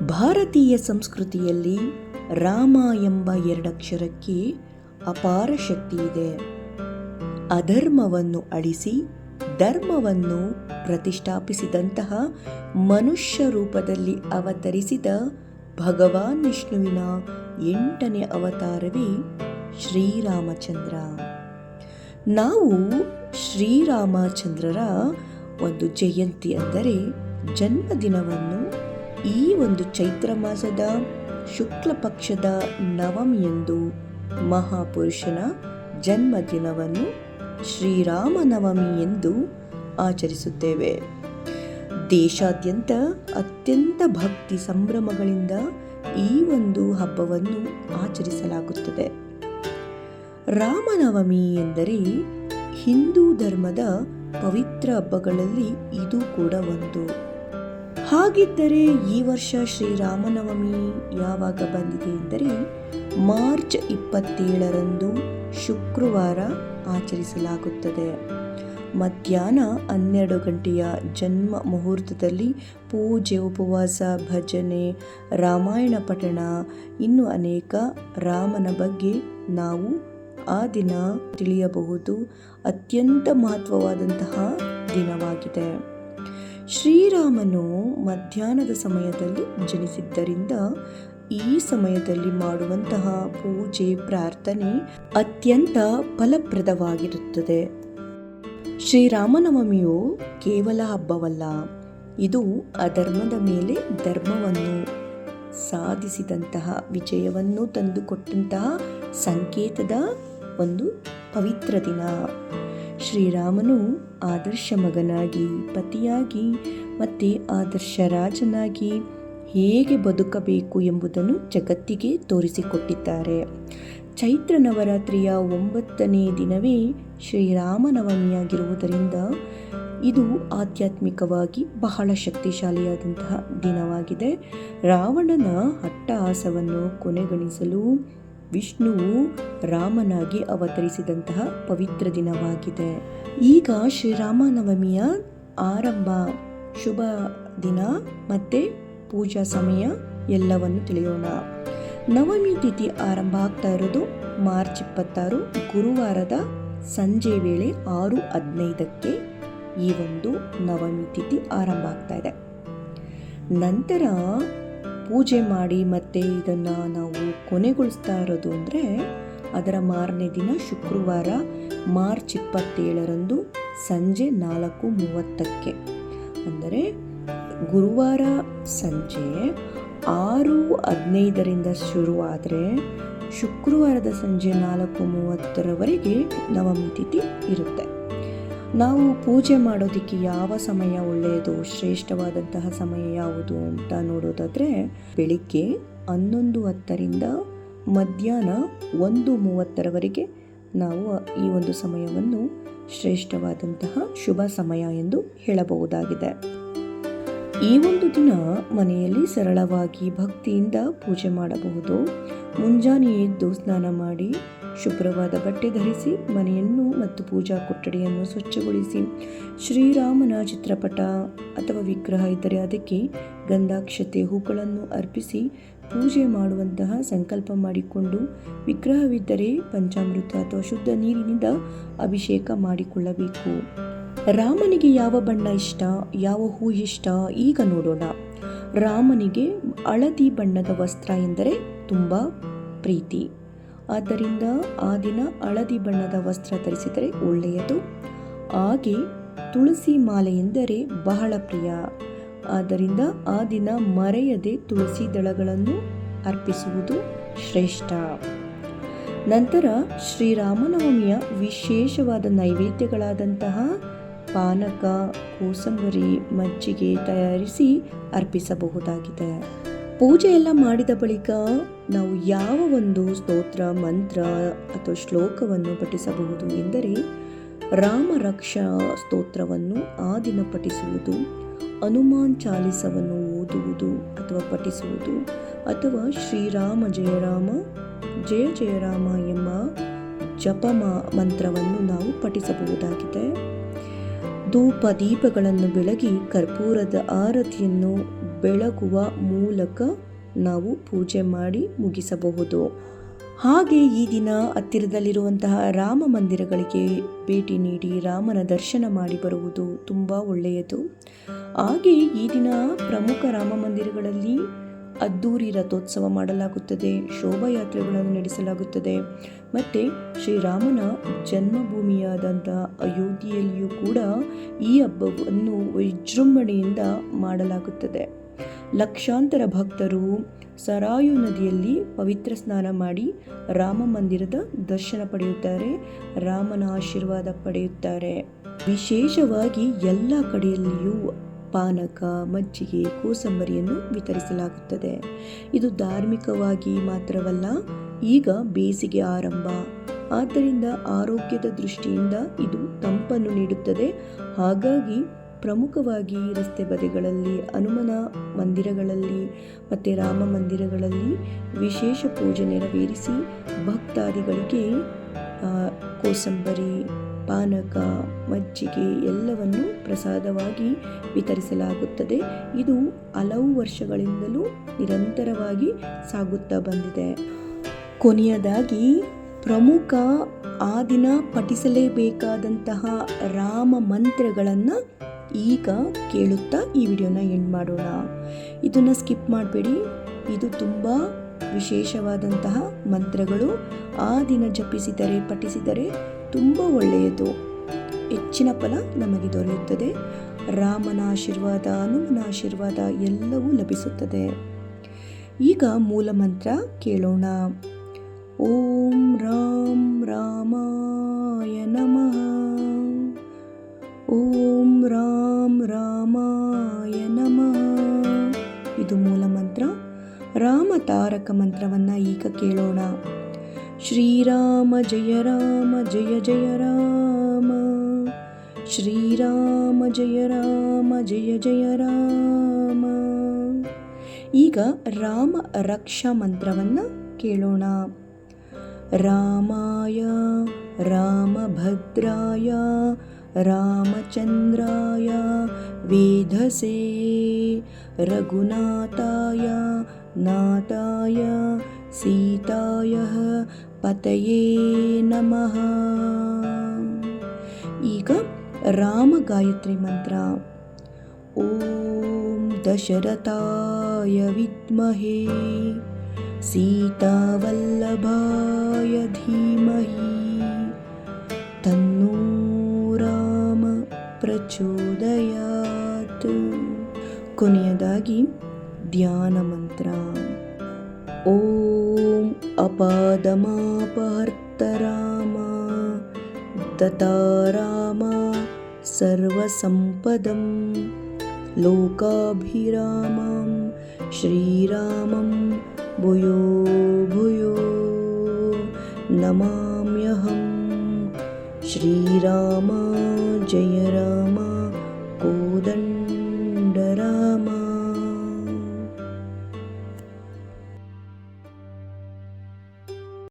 ಭಾರತೀಯ ಸಂಸ್ಕೃತಿಯಲ್ಲಿ ರಾಮ ಎಂಬ ಎರಡಕ್ಷರಕ್ಕೆ ಅಪಾರ ಶಕ್ತಿ ಇದೆ. ಅಧರ್ಮವನ್ನು ಅಳಿಸಿ ಧರ್ಮವನ್ನು ಪ್ರತಿಷ್ಠಾಪಿಸಿದಂತಹ ಮನುಷ್ಯ ರೂಪದಲ್ಲಿ ಅವತರಿಸಿದ ಭಗವಾನ್ ವಿಷ್ಣುವಿನ 8ನೇ ಅವತಾರವೇ ಶ್ರೀರಾಮಚಂದ್ರ. ನಾವು ಶ್ರೀರಾಮಚಂದ್ರರ ಒಂದು ಜಯಂತಿ ಅಂದರೆ ಜನ್ಮದಿನವನ್ನು ಈ ಒಂದು ಚೈತ್ರ ಮಾಸದ ಶುಕ್ಲ ಪಕ್ಷದ ನವಮಿಯಂದು ಮಹಾಪುರುಷನ ಜನ್ಮದಿನವನ್ನು ಶ್ರೀರಾಮನವಮಿ ಎಂದು ಆಚರಿಸುತ್ತೇವೆ. ದೇಶಾದ್ಯಂತ ಅತ್ಯಂತ ಭಕ್ತಿ ಸಂಭ್ರಮಗಳಿಂದ ಈ ಒಂದು ಹಬ್ಬವನ್ನು ಆಚರಿಸಲಾಗುತ್ತದೆ. ರಾಮನವಮಿ ಎಂದರೆ ಹಿಂದೂ ಧರ್ಮದ ಪವಿತ್ರ ಹಬ್ಬಗಳಲ್ಲಿ ಇದು ಕೂಡ ಒಂದು. ಹಾಗಿದ್ದರೆ ಈ ವರ್ಷ ಶ್ರೀರಾಮನವಮಿ ಯಾವಾಗ ಬಂದಿದೆ ಎಂದರೆ ಮಾರ್ಚ್ 27ರಂದು ಶುಕ್ರವಾರ ಆಚರಿಸಲಾಗುತ್ತದೆ. ಮಧ್ಯಾಹ್ನ 12 ಗಂಟೆಯ ಜನ್ಮ ಮುಹೂರ್ತದಲ್ಲಿ ಪೂಜೆ, ಉಪವಾಸ, ಭಜನೆ, ರಾಮಾಯಣ ಪಠಣ, ಇನ್ನು ಅನೇಕ ರಾಮನ ಬಗ್ಗೆ ನಾವು ಆ ದಿನ ತಿಳಿಯಬಹುದು. ಅತ್ಯಂತ ಮಹತ್ವವಾದಂತಹ ದಿನವಾಗಿದೆ. ಶ್ರೀರಾಮನು ಮಧ್ಯಾಹ್ನದ ಸಮಯದಲ್ಲಿ ಜನಿಸಿದ್ದರಿಂದ ಈ ಸಮಯದಲ್ಲಿ ಮಾಡುವಂತಹ ಪೂಜೆ, ಪ್ರಾರ್ಥನೆ ಅತ್ಯಂತ ಫಲಪ್ರದವಾಗಿರುತ್ತದೆ. ಶ್ರೀರಾಮನವಮಿಯು ಕೇವಲ ಹಬ್ಬವಲ್ಲ, ಇದು ಅಧರ್ಮದ ಮೇಲೆ ಧರ್ಮವನ್ನು ಸಾಧಿಸಿದಂತಹ ವಿಜಯವನ್ನು ತಂದುಕೊಟ್ಟಂತಹ ಸಂಕೇತದ ಒಂದು ಪವಿತ್ರ ದಿನ. ಶ್ರೀರಾಮನು ಆದರ್ಶ ಮಗನಾಗಿ, ಪತಿಯಾಗಿ ಮತ್ತು ಆದರ್ಶ ರಾಜನಾಗಿ ಹೇಗೆ ಬದುಕಬೇಕು ಎಂಬುದನ್ನು ಜಗತ್ತಿಗೆ ತೋರಿಸಿಕೊಟ್ಟಿದ್ದಾರೆ. ಚೈತ್ರ ನವರಾತ್ರಿಯ 9ನೇ ದಿನವೇ ಶ್ರೀರಾಮನವಮಿಯಾಗಿರುವುದರಿಂದ ಇದು ಆಧ್ಯಾತ್ಮಿಕವಾಗಿ ಬಹಳ ಶಕ್ತಿಶಾಲಿಯಾದಂತಹ ದಿನವಾಗಿದೆ. ರಾವಣನ ಅಟ್ಟಹಾಸವನ್ನು ಕೊನೆಗಾಣಿಸಲು ವಿಷ್ಣುವು ರಾಮನಾಗಿ ಅವತರಿಸಿದಂತಹ ಪವಿತ್ರ ದಿನವಾಗಿದೆ. ಈಗ ಶ್ರೀರಾಮನವಮಿಯ ಆರಂಭ, ಶುಭ ದಿನ ಮತ್ತು ಪೂಜಾ ಸಮಯ ಎಲ್ಲವನ್ನು ತಿಳಿಯೋಣ. ನವಮಿ ತಿಥಿ ಆರಂಭ ಆಗ್ತಾ ಇರೋದು ಮಾರ್ಚ್ 26 ಗುರುವಾರದ ಸಂಜೆ ವೇಳೆ 6:15ಕ್ಕೆ ಈ ಒಂದು ನವಮಿ ತಿಥಿ ಆರಂಭ ಆಗ್ತಾ ಇದೆ. ನಂತರ ಪೂಜೆ ಮಾಡಿ ಮತ್ತೆ ಇದನ್ನು ನಾವು ಕೊನೆಗೊಳಿಸ್ತಾ ಇರೋದು ಅಂದರೆ ಅದರ ಮಾರನೇ ದಿನ ಶುಕ್ರವಾರ ಮಾರ್ಚ್ 27ರಂದು ಸಂಜೆ 4:30ಕ್ಕೆ, ಅಂದರೆ ಗುರುವಾರ ಸಂಜೆ 6:15ರಿಂದ ಶುರುವಾದರೆ ಶುಕ್ರವಾರದ ಸಂಜೆ 4:30ರವರೆಗೆ ನವಮಿ ತಿಥಿ ಇರುತ್ತೆ. ನಾವು ಪೂಜೆ ಮಾಡೋದಕ್ಕೆ ಯಾವ ಸಮಯ ಒಳ್ಳೆಯದು, ಶ್ರೇಷ್ಠವಾದಂತಹ ಸಮಯ ಯಾವುದು ಅಂತ ನೋಡೋದಾದರೆ ಬೆಳಿಗ್ಗೆ 11:10ರಿಂದ ಮಧ್ಯಾಹ್ನ 1:30ರವರೆಗೆ ನಾವು ಈ ಒಂದು ಸಮಯವನ್ನು ಶ್ರೇಷ್ಠವಾದಂತಹ ಶುಭ ಸಮಯ ಎಂದು ಹೇಳಬಹುದಾಗಿದೆ. ಈ ಒಂದು ದಿನ ಮನೆಯಲ್ಲಿ ಸರಳವಾಗಿ ಭಕ್ತಿಯಿಂದ ಪೂಜೆ ಮಾಡಬಹುದು. ಮುಂಜಾನೆ ಎದ್ದು ಸ್ನಾನ ಮಾಡಿ ಶುಭ್ರವಾದ ಬಟ್ಟೆ ಧರಿಸಿ ಮನೆಯನ್ನು ಮತ್ತು ಪೂಜಾ ಕೊಠಡಿಯನ್ನು ಸ್ವಚ್ಛಗೊಳಿಸಿ ಶ್ರೀರಾಮನ ಚಿತ್ರಪಟ ಅಥವಾ ವಿಗ್ರಹ ಇದ್ದರೆ ಅದಕ್ಕೆ ಗಂಧಾಕ್ಷತೆ ಹೂಗಳನ್ನು ಅರ್ಪಿಸಿ ಪೂಜೆ ಮಾಡುವಂತಹ ಸಂಕಲ್ಪ ಮಾಡಿಕೊಂಡು, ವಿಗ್ರಹವಿದ್ದರೆ ಪಂಚಾಮೃತ ಅಥವಾ ಶುದ್ಧ ನೀರಿನಿಂದ ಅಭಿಷೇಕ ಮಾಡಿಕೊಳ್ಳಬೇಕು. ರಾಮನಿಗೆ ಯಾವ ಬಣ್ಣ ಇಷ್ಟ, ಯಾವ ಹೂ ಇಷ್ಟ ಈಗ ನೋಡೋಣ. ರಾಮನಿಗೆ ಹಳದಿ ಬಣ್ಣದ ವಸ್ತ್ರ ಎಂದರೆ ತುಂಬ ಪ್ರೀತಿ. ಆದ್ದರಿಂದ ಆ ದಿನ ಹಳದಿ ಬಣ್ಣದ ವಸ್ತ್ರ ಧರಿಸಿದರೆ ಒಳ್ಳೆಯದು. ಹಾಗೆ ತುಳಸಿ ಮಾಲೆ ಎಂದರೆ ಬಹಳ ಪ್ರಿಯ. ಆದ್ದರಿಂದ ಆ ದಿನ ಮರೆಯದೆ ತುಳಸಿ ದಳಗಳನ್ನು ಅರ್ಪಿಸುವುದು ಶ್ರೇಷ್ಠ. ನಂತರ ಶ್ರೀರಾಮನವಮಿಯ ವಿಶೇಷವಾದ ನೈವೇದ್ಯಗಳಾದಂತಹ ಪಾನಕ, ಕೋಸಂಬರಿ, ಮಜ್ಜಿಗೆ ತಯಾರಿಸಿ ಅರ್ಪಿಸಬಹುದಾಗಿದೆ. ಪೂಜೆ ಎಲ್ಲ ಮಾಡಿದ ಬಳಿಕ ನಾವು ಯಾವ ಒಂದು ಸ್ತೋತ್ರ, ಮಂತ್ರ ಅಥವಾ ಶ್ಲೋಕವನ್ನು ಪಠಿಸಬಹುದು ಎಂದರೆ ರಾಮ ರಕ್ಷಾ ಸ್ತೋತ್ರವನ್ನು ಆ ದಿನ ಪಠಿಸುವುದು, ಹನುಮಾನ್ ಚಾಲಿಸವನ್ನು ಓದುವುದು ಅಥವಾ ಪಠಿಸುವುದು, ಅಥವಾ ಶ್ರೀರಾಮ ಜಯ ರಾಮ ಜಯ ಜಯ ರಾಮ ಎಂಬ ಜಪ ಮಂತ್ರವನ್ನು ನಾವು ಪಠಿಸಬಹುದಾಗಿದೆ. ಧೂಪ ದೀಪಗಳನ್ನು ಬೆಳಗಿ ಕರ್ಪೂರದ ಆರತಿಯನ್ನು ಬೆಳಗುವ ಮೂಲಕ ನಾವು ಪೂಜೆ ಮಾಡಿ ಮುಗಿಸಬಹುದು. ಹಾಗೆ ಈ ದಿನ ಹತ್ತಿರದಲ್ಲಿರುವಂತಹ ರಾಮ ಮಂದಿರಗಳಿಗೆ ಭೇಟಿ ನೀಡಿ ರಾಮನ ದರ್ಶನ ಮಾಡಿ ಬರುವುದು ತುಂಬ ಒಳ್ಳೆಯದು. ಹಾಗೆ ಈ ದಿನ ಪ್ರಮುಖ ರಾಮ ಮಂದಿರಗಳಲ್ಲಿ ಅದ್ದೂರಿ ರಥೋತ್ಸವ ಮಾಡಲಾಗುತ್ತದೆ, ಶೋಭಾಯಾತ್ರೆಗಳನ್ನು ನಡೆಸಲಾಗುತ್ತದೆ. ಮತ್ತು ಶ್ರೀರಾಮನ ಜನ್ಮಭೂಮಿಯಾದಂಥ ಅಯೋಧ್ಯೆಯಲ್ಲಿಯೂ ಕೂಡ ಈ ಹಬ್ಬವನ್ನು ವಿಜೃಂಭಣೆಯಿಂದ ಮಾಡಲಾಗುತ್ತದೆ. ಲಕ್ಷಾಂತರ ಭಕ್ತರು ಸರಾಯು ನದಿಯಲ್ಲಿ ಪವಿತ್ರ ಸ್ನಾನ ಮಾಡಿ ರಾಮ ಮಂದಿರದ ದರ್ಶನ ಪಡೆಯುತ್ತಾರೆ, ರಾಮನ ಆಶೀರ್ವಾದ ಪಡೆಯುತ್ತಾರೆ. ವಿಶೇಷವಾಗಿ ಎಲ್ಲ ಕಡೆಯಲ್ಲಿಯೂ ಪಾನಕ, ಮಜ್ಜಿಗೆ, ಕೋಸಂಬರಿಯನ್ನು ವಿತರಿಸಲಾಗುತ್ತದೆ. ಇದು ಧಾರ್ಮಿಕವಾಗಿ ಮಾತ್ರವಲ್ಲ, ಈಗ ಬೇಸಿಗೆ ಆರಂಭ, ಆದ್ದರಿಂದ ಆರೋಗ್ಯದ ದೃಷ್ಟಿಯಿಂದ ಇದು ತಂಪನ್ನು ನೀಡುತ್ತದೆ. ಹಾಗಾಗಿ ಪ್ರಮುಖವಾಗಿ ರಸ್ತೆ ಬದಿಗಳಲ್ಲಿ, ಹನುಮನ ಮಂದಿರಗಳಲ್ಲಿ ಮತ್ತು ರಾಮ ಮಂದಿರಗಳಲ್ಲಿ ವಿಶೇಷ ಪೂಜೆ ನೆರವೇರಿಸಿ ಭಕ್ತಾದಿಗಳಿಗೆ ಕೋಸಂಬರಿ, ಪಾನಕ, ಮಜ್ಜಿಗೆ ಎಲ್ಲವನ್ನು ಪ್ರಸಾದವಾಗಿ ವಿತರಿಸಲಾಗುತ್ತದೆ. ಇದು ಹಲವು ವರ್ಷಗಳಿಂದಲೂ ನಿರಂತರವಾಗಿ ಸಾಗುತ್ತಾ ಬಂದಿದೆ. ಕೊನೆಯದಾಗಿ ಪ್ರಮುಖ ಆ ದಿನ ಪಠಿಸಲೇಬೇಕಾದಂತಹ ರಾಮ ಮಂತ್ರಗಳನ್ನು ಈಗ ಕೇಳುತ್ತಾ ಈ ವಿಡಿಯೋನ ಎಂಡ್ ಮಾಡೋಣ. ಇದನ್ನು ಸ್ಕಿಪ್ ಮಾಡಬೇಡಿ, ಇದು ತುಂಬ ವಿಶೇಷವಾದಂತಹ ಮಂತ್ರಗಳು. ಆ ದಿನ ಜಪಿಸಿದರೆ, ಪಠಿಸಿದರೆ ತುಂಬ ಒಳ್ಳೆಯದು, ಹೆಚ್ಚಿನ ಫಲ ನಮಗೆ ದೊರೆಯುತ್ತದೆ. ರಾಮನ ಆಶೀರ್ವಾದ, ಹನುಮನ ಆಶೀರ್ವಾದ ಎಲ್ಲವೂ ಲಭಿಸುತ್ತದೆ. ಈಗ ಮೂಲ ಮಂತ್ರ ಕೇಳೋಣ. ಓಂ ರಾಮ್ ರಾಮಾಯ ನಮಃ. ಓಂ ರಾಮ್ ರಾಮಾಯ ನಮಃ. ಇದು ಮೂಲ ಮಂತ್ರ. ರಾಮ ತಾರಕ ಮಂತ್ರವನ್ನು ಈಗ ಕೇಳೋಣ. ಶ್ರೀರಾಮ ಜಯ ರಾಮ ಜಯ ಜಯ ರಾಮ. ಶ್ರೀರಾಮ ಜಯ ರಾಮ ಜಯ ಜಯ ರಾಮ. ಈಗ ರಾಮ ರಕ್ಷಾ ಮಂತ್ರವನ್ನು ಕೇಳೋಣ. ರಾಮಾಯ ರಾಮಭದ್ರಾಯ ರಾಮಚಂದ್ರಾಯ ವೇಧಸೇ ರಘುನಾಥಾಯ ನಾಥಾಯ ಸೀತಾಯ ಪತಯೇ ನಮಃ. ಈಗ ರಾಮ ಗಾಯತ್ರಿ ಮಂತ್ರ. ಓಂ ದಶರಥಾಯ ವಿದ್ಮಹೇ ಸೀತಾವಲ್ಲಭಾಯ ಧೀಮಹಿ ತನ್ನೋ ರಾಮ ಪ್ರಚೋದಯಾತ್. ಕೊನೆಯದಾಗಿ ಧ್ಯಾನ ಮಂತ್ರ. ಓಂ ಅಪಾದಮಾಪಹರ್ತ ರಾಮ ದತಾರಾಮ ಸರ್ವಸಂಪದಂ ಲೋಕಾಭಿರಾಮಂ ಶ್ರೀರಾಮಂ ಭೂಯೋ ಭೂಯೋ ನಮಾಮ್ಯಹಂ. ಶ್ರೀರಾಮ ಜಯ ರಾಮ